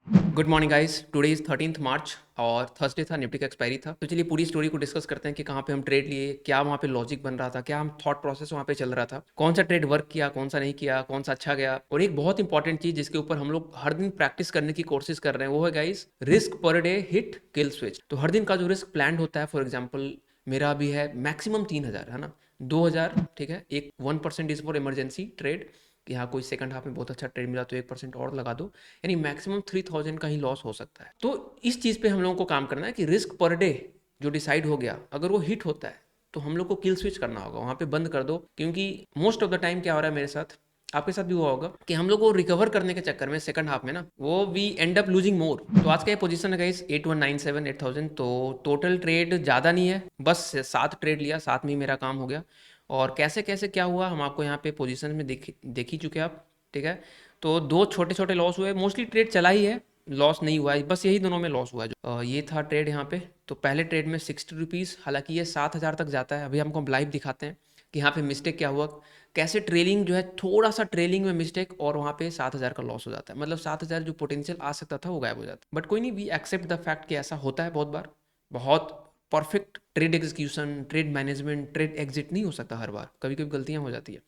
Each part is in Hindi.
Good morning guys. Today is 13th मार्च और थर्सडे था, निफ्टी का एक्सपायरी था। तो चलिए पूरी स्टोरी को डिस्कस करते हैं कि कहाँ पे हम ट्रेड लिए, क्या वहाँ पे लॉजिक बन रहा था, क्या हम थॉट प्रोसेस वहाँ पे चल रहा था, कौन सा ट्रेड वर्क किया, कौन सा नहीं किया, कौन सा अच्छा गया। और एक बहुत इंपॉर्टेंट चीज़ जिसके ऊपर हम लोग हर दिन प्रैक्टिस करने की कोशिश कर रहे हैं वो है guys, risk per day heat kill switch. तो हर दिन का जो रिस्क प्लान होता है, फॉर एग्जाम्पल मेरा अभी है मैक्सिमम 3,000 है ना, 2,000 ठीक है। एक 1% इज फॉर इमरजेंसी ट्रेड कि हाँ कोई सेकंड हाफ में बहुत अच्छा ट्रेड मिला तो 1% और लगा दो, यानी मैक्सिमम 3,000 का ही लॉस हो सकता है। तो इस चीज़ पे हम लोगों को काम करना है कि रिस्क पर डे जो डिसाइड हो गया अगर वो हिट होता है तो हम लोग को किल स्विच करना होगा, वहाँ पे बंद कर दो। क्योंकि मोस्ट ऑफ द टाइम क्या हो रहा है मेरे साथ, आपके साथ भी हुआ होगा कि हम लोग को रिकवर करने के चक्कर में सेकंड हाफ में ना वो वी एंड अप लूजिंग मोर। तो आज का ये पोजीशन है गाइस 8197 8000। तो टोटल ट्रेड ज़्यादा नहीं है, बस 7 ट्रेड लिया, 7 में ही मेरा काम हो गया। और कैसे कैसे क्या हुआ हम आपको यहाँ पे पोजीशन में देख ही चुके आप, ठीक है। तो दो छोटे छोटे लॉस हुए, मोस्टली ट्रेड चला ही है, लॉस नहीं हुआ है, बस यही दोनों में लॉस हुआ है। जो ये था ट्रेड यहाँ पे। तो पहले ट्रेड में 60 रुपीज़, हालांकि ये 7,000 तक जाता है। अभी हमको हम लाइव दिखाते हैं कि यहाँ पे मिस्टेक क्या हुआ, कैसे ट्रेलिंग जो है थोड़ा सा ट्रेलिंग में मिस्टेक और वहाँ पे 7,000 का लॉस हो जाता है। मतलब 7,000 जो पोटेंशियल आ सकता था वो गायब हो जाता है। बट कोई नहीं, वी एक्सेप्ट द फैक्ट कि ऐसा होता है बहुत बार। बहुत perfect trade execution, trade management, trade exit नहीं हो सकता हर बार, कभी कभी गलतियाँ हो जाती है।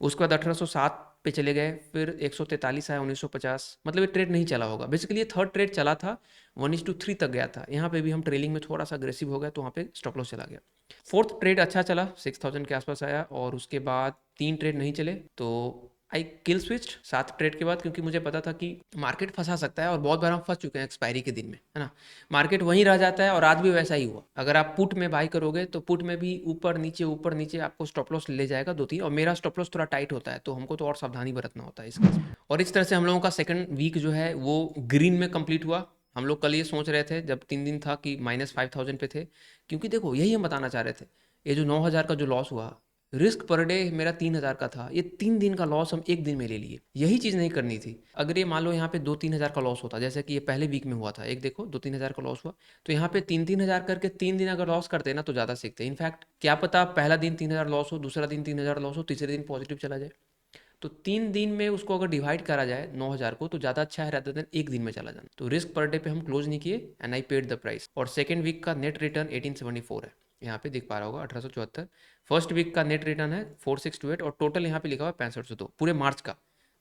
उसके बाद 1807 पे चले गए, फिर 143 आया 1950, मतलब ये ट्रेड नहीं चला होगा। बेसिकली ये थर्ड ट्रेड चला था, 1:3 तक गया था। यहाँ पे भी हम ट्रेलिंग में थोड़ा सा अग्रेसिव हो गया तो वहाँ पे स्टॉप लॉस चला गया। फोर्थ ट्रेड अच्छा चला, 6,000 के आसपास आया। और उसके बाद 3 ट्रेड नहीं चले तो आई किल स्विच 7 ट्रेड के बाद, क्योंकि मुझे पता था कि मार्केट फंसा सकता है और बहुत बार हम फंस चुके हैं एक्सपायरी के दिन में, है ना। मार्केट वहीं रह जाता है और आज भी वैसा ही हुआ। अगर आप पुट में बाई करोगे तो पुट में भी ऊपर नीचे आपको स्टॉप लॉस ले जाएगा 2-3, और मेरा स्टॉप लॉस थोड़ा टाइट होता है तो हमको तो और सावधानी बरतना होता है इसका। और इस तरह से हम लोगों का सेकंड वीक जो है वो ग्रीन में कंप्लीट हुआ। हम लोग कल ये सोच रहे थे जब 3 दिन था कि -5,000 पे थे, क्योंकि देखो यही हम बताना चाह रहे थे। ये जो 9,000 का जो लॉस हुआ, रिस्क पर डे मेरा 3,000 का था, ये 3 दिन का लॉस हम एक दिन में ले लिए। यही चीज़ नहीं करनी थी। अगर ये मान लो यहाँ पे 2-3 हज़ार का लॉस होता, जैसे कि ये पहले वीक में हुआ था, एक देखो 2-3 हज़ार का लॉस हुआ, तो यहाँ पे 3-3 हज़ार करके 3 दिन अगर लॉस करते ना तो ज़्यादा सीखते। इनफैक्ट क्या पता पहला दिन 3,000 लॉस हो, दूसरा दिन 3,000 लॉस हो, तीसरे दिन पॉजिटिव चला जाए। तो 3 दिन में उसको अगर डिवाइड करा जाए 9,000 को तो ज़्यादा अच्छा है रहता देन एक दिन में चला जाना। तो रिस्क पर डे पे हम क्लोज नहीं किए and I paid the price. और सेकंड वीक का नेट रिटर्न 1874 है, यहाँ पे दिख पा रहा होगा 1874। फर्स्ट वीक का नेट रिटर्न है 4628 और टोटल यहाँ पे लिखा हुआ है 6502 पूरे मार्च का।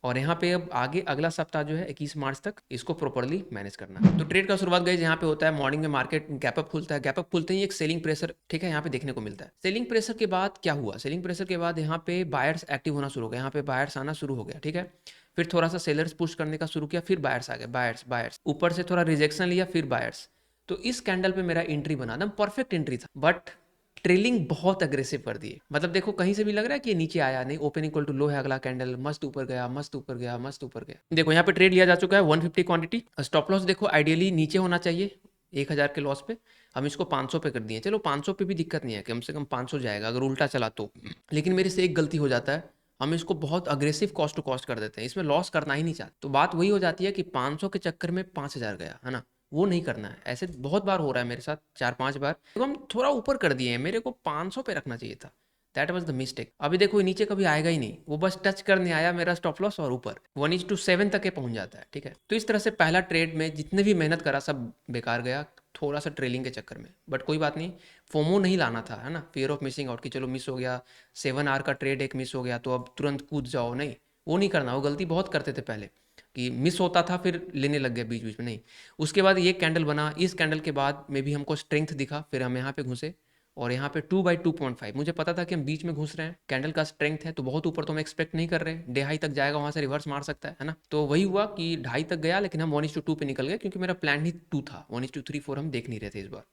और यहाँ पे अब आगे अगला सप्ताह जो है 21 मार्च तक इसको प्रॉपर्ली मैनेज करना है। तो ट्रेड का शुरुआत गई यहाँ पे होता है मॉर्निंग में, मार्केट गैपअप खुलता है, गैपअप खुलते ही एक सेलिंग प्रेशर, ठीक है, यहाँ पे देखने को मिलता है। सेलिंग प्रेशर के बाद क्या हुआ, सेलिंग प्रेशर के बाद यहाँ पे बायर्स एक्टिव होना शुरू हो गया, यहाँ पे बायर्स आना शुरू हो गया, ठीक है। फिर थोड़ा सा सेलर्स पुश करने का शुरू किया, फिर बायर्स आ गए, बायर्स बायर्स ऊपर से थोड़ा रिजेक्शन लिया, फिर बायर्स। तो इस कैंडल पे मेरा एंट्री बना, एकदम परफेक्ट एंट्री था, बट ट्रेलिंग बहुत अग्रेसिव कर दिए। मतलब देखो कहीं से भी लग रहा है कि ये नीचे आया नहीं, ओपन इक्वल टू लो है, अगला कैंडल मस्त ऊपर गया, मस्त ऊपर गया, मस्त ऊपर गया। देखो यहाँ पे ट्रेड लिया जा चुका है 150 क्वांटिटी। स्टॉप लॉस देखो आइडियली नीचे होना चाहिए 1,000 के लॉस पे, हम इसको 500 पे कर दिए। चलो 500 पे भी दिक्कत नहीं है, कम से कम 500 जाएगा अगर उल्टा चला तो। लेकिन मेरे से एक गलती हो जाता है, हम इसको बहुत अग्रेसिव कॉस्ट टू कॉस्ट कर देते हैं, इसमें लॉस करना ही नहीं चाहते। तो बात वही हो जाती है कि 500 के चक्कर में 5,000 गया, है ना। वो नहीं करना है, ऐसे बहुत बार हो रहा है मेरे साथ, 4-5 बार। तो हम थोड़ा ऊपर कर दिए हैं, मेरे को 500 पे रखना चाहिए था। That was the mistake. अभी देखो ये नीचे कभी आएगा ही नहीं, वो बस टच करने आया मेरा स्टॉप लॉस और ऊपर 1:7 तक के पहुंच जाता है, ठीक है। तो इस तरह से पहला ट्रेड में जितने भी मेहनत करा सब बेकार गया, थोड़ा सा ट्रेलिंग के चक्कर में। बट कोई बात नहीं, फोमो नहीं लाना था, है ना, फियर ऑफ मिसिंग आउट, कि चलो मिस हो गया, 7 आवर का ट्रेड एक मिस हो गया तो अब तुरंत कूद जाओ, नहीं, वो नहीं करना। वो गलती बहुत करते थे पहले कि मिस होता था फिर लेने लग गया बीच बीच में, नहीं। उसके बाद ये कैंडल बना, इस कैंडल के बाद में भी हमको स्ट्रेंथ दिखा, फिर हम यहाँ पे घुसे और यहाँ पे 2/2.5, मुझे पता था कि हम बीच में घुस रहे हैं, कैंडल का स्ट्रेंथ है तो बहुत ऊपर तो हम एक्सपेक्ट नहीं कर रहे, डे हाई तक जाएगा, वहाँ से रिवर्स मार सकता है ना। तो वही हुआ कि 2.5 तक गया, लेकिन हम 1:2 पे निकल गए क्योंकि मेरा प्लान ही 2 था, 1:3-4 हम देख नहीं रहे थे इस बार।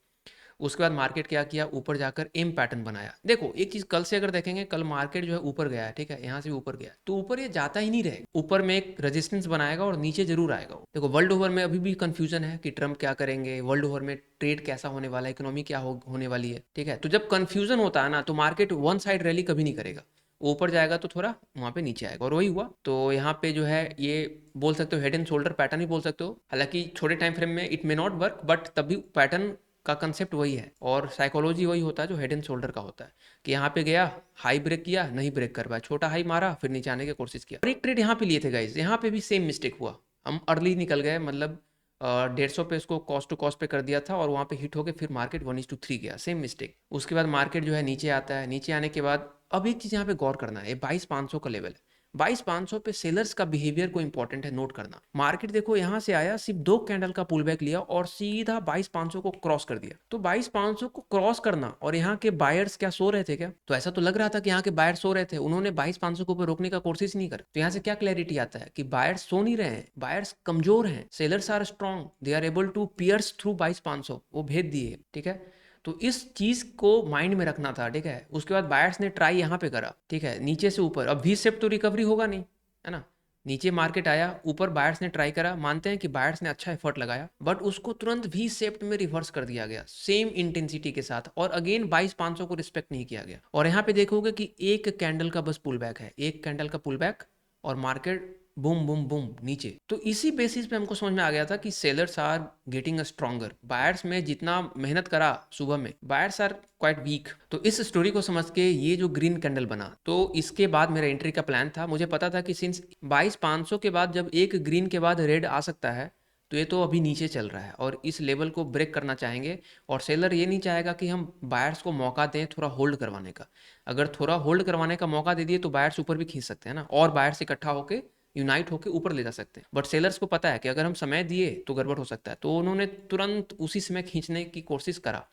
उसके बाद मार्केट क्या किया, ऊपर जाकर एम पैटर्न बनाया। देखो एक चीज कल से अगर देखेंगे, कल मार्केट जो है ऊपर गया है, ठीक है, यहाँ से ऊपर गया तो ऊपर ये जाता ही नहीं रहे, ऊपर में एक रेजिस्टेंस बनाएगा और नीचे जरूर आएगा वो। देखो वर्ल्ड ओवर में अभी भी कंफ्यूजन है कि ट्रम्प क्या करेंगे, वर्ल्ड ओवर में ट्रेड कैसा होने वाला है, इकोनॉमी क्या होने वाली है, ठीक है। तो जब कंफ्यूजन होता है ना तो मार्केट वन साइड रैली कभी नहीं करेगा, ऊपर जाएगा तो थोड़ा वहां पे नीचे आएगा, और वही हुआ। तो यहाँ पे जो है ये बोल सकते हो हेड एंड शोल्डर पैटर्न ही बोल सकते हो, हालांकि छोटे टाइम फ्रेम में it may not work, but तब भी पैटर्न का कंसेप्ट वही है और साइकोलॉजी वही होता है जो हेड एंड शोल्डर का होता है, कि यहाँ पे गया, हाई ब्रेक किया, नहीं ब्रेक कर पाया, छोटा हाई मारा, फिर नीचे आने की कोशिश किया। और एक ट्रेड यहाँ पे लिए थे गाइज, यहाँ पे भी सेम मिस्टेक हुआ, हम अर्ली निकल गए, मतलब 150 पे इसको कॉस्ट टू कॉस्ट पे कर दिया था और वहाँ पे हिट होके फिर मार्केट 1:3 गया, सेम मिस्टेक। उसके बाद मार्केट जो है नीचे आता है, नीचे आने के बाद अब एक चीज़ यहाँ पे गौर करना है, 22,500 का लेवल है। 22,500 पे सेलर्स का बिहेवियर को इंपॉर्टेंट है नोट करना। मार्केट देखो यहाँ से आया, सिर्फ 2 कैंडल का पुल बैक लिया और सीधा 22,500 को क्रॉस कर दिया। तो 22,500 को क्रॉस करना और यहाँ के बायर्स क्या सो रहे थे क्या? तो ऐसा तो लग रहा था कि यहाँ के बायर्स सो रहे थे, उन्होंने 22,500 को ऊपर रोकने का कोशिश नहीं कर। तो यहाँ से क्या क्लैरिटी आता है कि बायर्स सो नहीं रहे हैं, बायर्स कमजोर हैं, sellers are strong, they are able to pierce through 22,500, वो भेद दिए। ठीक है, तो इस चीज को माइंड में रखना था। ठीक है, उसके बाद बायर्स ने ट्राई यहाँ पे करा। ठीक है, नीचे से ऊपर, अब वी शेप तो रिकवरी होगा नहीं, है ना। नीचे मार्केट आया, ऊपर बायर्स ने ट्राई करा, मानते हैं कि बायर्स ने अच्छा एफर्ट लगाया, बट उसको तुरंत वी शेप में रिवर्स कर दिया गया सेम इंटेंसिटी के साथ, और अगेन 22,500 को रिस्पेक्ट नहीं किया गया। और यहाँ पे देखोगे कि एक कैंडल का बस पुल बैक है, एक कैंडल का पुल बैक, और मार्केट बूम बूम बूम नीचे। तो इसी बेसिस पे हमको समझ में आ गया था कि sellers are getting a stronger. Buyers में जितना मेहनत करा सुबह में, बायर्स आर क्वाइट वीक। तो इस स्टोरी को समझ के ये जो ग्रीन कैंडल बना, तो इसके बाद मेरा एंट्री का प्लान था। मुझे पता था कि सिंस 22,500 के बाद जब एक ग्रीन के बाद रेड आ सकता है, तो ये तो अभी नीचे चल रहा है और इस लेवल को ब्रेक करना चाहेंगे। और सेलर ये नहीं चाहेगा कि हम बायर्स को मौका दें थोड़ा होल्ड करवाने का। अगर थोड़ा होल्ड करवाने का मौका दे दिए तो बायर्स ऊपर भी खींच सकते हैं ना, और बायर्स इकट्ठा होकर यूनाइट होकर ऊपर ले जा सकते हैं। बट सेलर्स को पता है कि अगर हम समय दिए तो गड़बड़ हो सकता है, तो उन्होंने तुरंत उसी समय खींचने की कोशिश करा।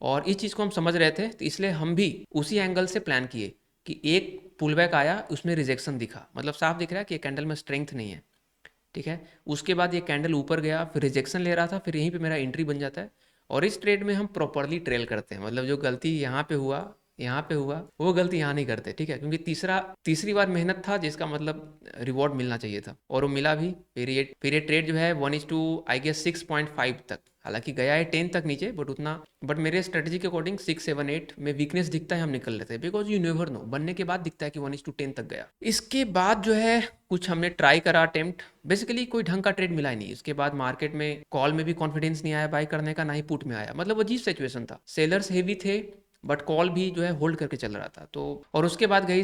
और इस चीज़ को हम समझ रहे थे, तो इसलिए हम भी उसी एंगल से प्लान किए कि एक पुल बैक आया, उसमें रिजेक्शन दिखा, मतलब साफ दिख रहा है कि ये कैंडल में स्ट्रेंथ नहीं है। ठीक है, उसके बाद ये कैंडल ऊपर गया, फिर रिजेक्शन ले रहा था, फिर यहीं पे मेरा एंट्री बन जाता है। और इस ट्रेड में हम प्रॉपरली ट्रेल करते हैं, मतलब जो गलती यहाँ पे हुआ, यहाँ पे हुआ, वो गलती यहाँ नहीं करते। ठीक है, क्योंकि तीसरी बार मेहनत था, जिसका मतलब रिवॉर्ड मिलना चाहिए था, और वो मिला भी। फिर ये ट्रेड जो है 1:2 आई गेस 6.5 तक, हालांकि गया है 10 तक नीचे, बट मेरे स्ट्रेटजी के अकॉर्डिंग 6, 7, 8 में वीकनेस दिखता है, हम निकल लेते हैं, बिकॉज यू नेवर नो, बनने के बाद दिखता है कि 1:10 तक गया। इसके बाद जो है कुछ हमने ट्राई करा अटेम्प्ट, बेसिकली कोई ढंग का ट्रेड मिला ही नहीं। इसके बाद मार्केट में कॉल में भी कॉन्फिडेंस नहीं आया बाय करने का, ना ही पुट में आया, मतलब अजीब सिचुएशन था। सेलर्स हेवी थे बट कॉल भी जो है होल्ड करके चल रहा था। तो और उसके बाद गई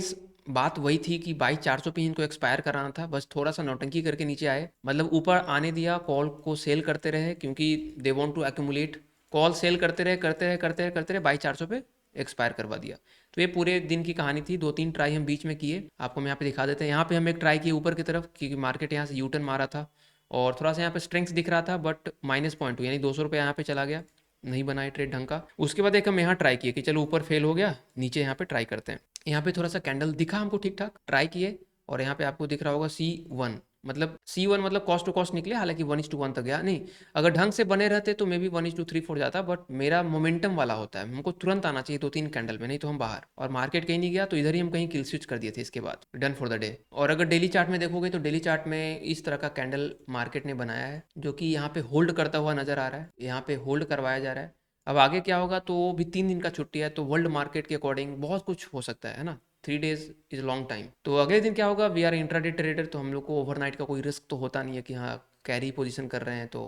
बात वही थी कि 22,400 पे इनको एक्सपायर कराना था, बस थोड़ा सा नौटंकी करके नीचे आए, मतलब ऊपर आने दिया, कॉल को सेल करते रहे क्योंकि they want to accumulate, call sell करते रहे करते रहे करते रहे करते रहे, 22,400 पे एक्सपायर करवा दिया। तो ये पूरे दिन की कहानी थी। 2-3 ट्राई हम बीच में किए, आपको हम यहाँ पे दिखा देते हैं। यहाँ पे हम एक ट्राई किए ऊपर की तरफ, क्योंकि मार्केट यहाँ से यूटर्न मारा था और थोड़ा सा यहाँ पे स्ट्रेंथ दिख रहा था, बट -0.2 यानी 200 रुपये यहाँ पे चला गया, नहीं बनाए ट्रेड ढंग का। उसके बाद एक हम यहाँ ट्राई किए कि चलो ऊपर फेल हो गया, नीचे यहाँ पे ट्राई करते हैं। यहाँ पे थोड़ा सा कैंडल दिखा हमको ठीक ठाक, ट्राई किए, और यहाँ पे आपको दिख रहा होगा C1, मतलब C1 मतलब कॉस्ट टू कॉस्ट निकले, हालांकि 1:1 तक गया नहीं। अगर ढंग से बने रहते तो मे बी 1:3-4 जाता, बट मेरा मोमेंटम वाला होता है, हमको तुरंत आना चाहिए 2-3 कैंडल में, नहीं तो हम बाहर। और मार्केट कहीं नहीं गया, तो इधर ही हम कहीं किल स्विच कर दिए थे, इसके बाद डन फॉर द डे। और अगर डेली चार्ट में देखोगे तो डेली चार्ट में इस तरह का कैंडल मार्केट ने बनाया है, जो कि यहाँ पे होल्ड करता हुआ नजर आ रहा है, यहाँ पे होल्ड करवाया जा रहा है। अब आगे क्या होगा, तो भी 3 दिन का छुट्टी है, तो वर्ल्ड मार्केट के अकॉर्डिंग बहुत कुछ हो सकता है ना। 3 days इज लॉन्ग टाइम। तो अगले दिन क्या होगा, वी आर इंट्राडे ट्रेडर, तो हम लोग को ओवरनाइट का कोई रिस्क तो होता नहीं है कि हाँ कैरी पोजीशन कर रहे हैं तो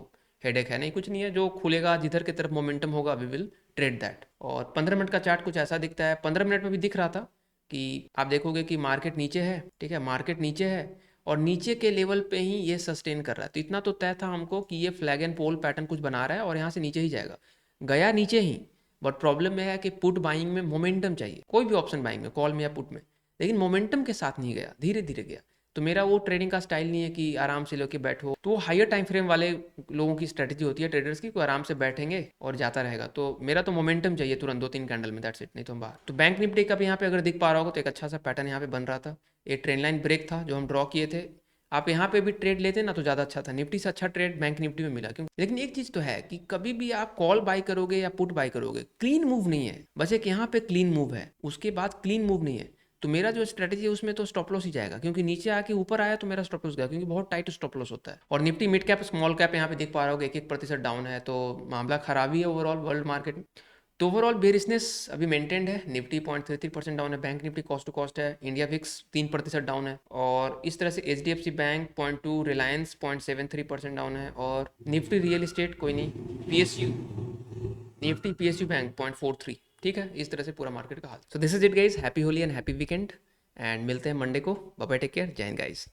हेडेक है, नहीं कुछ नहीं है। जो खुलेगा जिधर की तरफ मोमेंटम होगा, वी विल ट्रेड दैट। और 15 मिनट का चार्ट कुछ ऐसा दिखता है। 15 मिनट में भी दिख रहा था कि आप देखोगे कि मार्केट नीचे है, ठीक है, मार्केट नीचे है और नीचे के लेवल पे ही ये सस्टेन कर रहा है। तो इतना तो तय था हमको कि ये फ्लैग एंड पोल पैटर्न कुछ बना रहा है और यहाँ से नीचे ही जाएगा, गया नीचे ही। बट प्रॉब्लम यह है कि पुट बाइंग में मोमेंटम चाहिए, कोई भी ऑप्शन बाइंग में, कॉल में या पुट में, लेकिन मोमेंटम के साथ नहीं गया, धीरे धीरे गया। तो मेरा वो ट्रेडिंग का स्टाइल नहीं है कि आराम से लेके बैठो, तो हायर टाइम फ्रेम वाले लोगों की स्ट्रेटजी होती है ट्रेडर्स की, कोई आराम से बैठेंगे और जाता रहेगा। तो मेरा तो मोमेंटम चाहिए तुरंत 2-3 कैंडल में, दैट्स इट, नहीं तो हम बाहर। तो बैंक निफ्टी का भी यहाँ पे अगर दिख पा रहा होगा तो एक अच्छा सा पैटर्न यहाँ पे बन रहा था। एक ट्रेंड लाइन ब्रेक था जो हम ड्रॉ किए थे, आप यहाँ पे भी ट्रेड लेते ना तो ज़्यादा अच्छा था। निफ्टी से अच्छा ट्रेड बैंक निफ्टी में मिला, क्योंकि लेकिन एक चीज़ तो है कि कभी भी आप कॉल बाय करोगे या पुट बाय करोगे, क्लीन मूव नहीं है। बस एक यहाँ पे क्लीन मूव है, उसके बाद क्लीन मूव नहीं है। तो मेरा जो स्ट्रेटजी है उसमें तो स्टॉप लॉस ही जाएगा, क्योंकि नीचे आके ऊपर आया तो मेरा स्टॉप लॉस गया, क्योंकि बहुत टाइट स्टॉप लॉस होता है। और Nifty mid cap small cap यहाँ पे देख पा रहे हो 1-1% डाउन है, तो मामला खराब ही है ओवरऑल वर्ल्ड मार्केट में। तो ओवरऑल बेरिशनेस अभी मेंटेन्ड है। निफ्टी 0.33% डाउन है, bank Nifty cost to cost है, इंडिया विक्स 3% डाउन है, और इस तरह से HDFC बैंक 0.2, रिलायंस 0.73% डाउन है, और निफ्टी रियल इस्टेट कोई नहीं, PSU निफ्टी PSU बैंक 0.43। ठीक है, इस तरह से पूरा मार्केट का हाल। So this is it guys, happy Holi and happy weekend, and मिलते हैं मंडे को। बाय बाय, टेक केयर, जय हिंद गाइज।